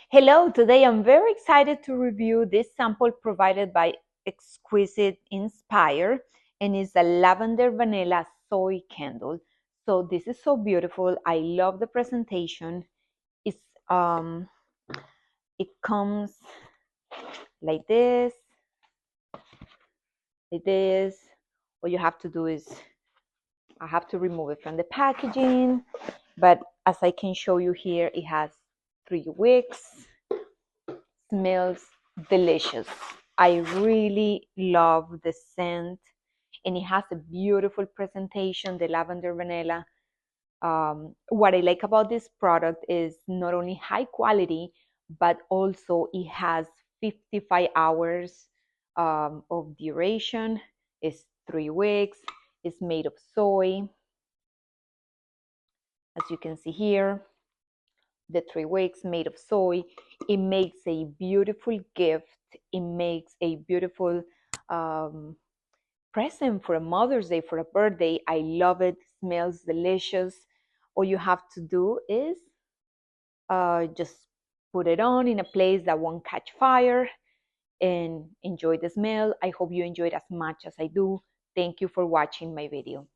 Hello, today I'm very excited to review this sample provided by Exquisite Inspire, and it's a lavender vanilla soy candle. So this is so beautiful. I love the presentation. It's it comes like this, like this. All you have to do is I have to remove it from the packaging, but as I can show you here, it has 3 wicks. Smells delicious. I really love the scent, and it has a beautiful presentation, the lavender vanilla. What I like about this product is not only high quality, but also it has 55 hours of duration. It's 3 weeks. It's made of soy, as you can see here. The 3 weeks made of soy. It makes a beautiful gift. It makes a beautiful present for a Mother's Day, for a birthday. I love it. Smells delicious. All you have to do is just put it on in a place that won't catch fire and enjoy the smell. I hope you enjoyed as much as I do. Thank you for watching my video.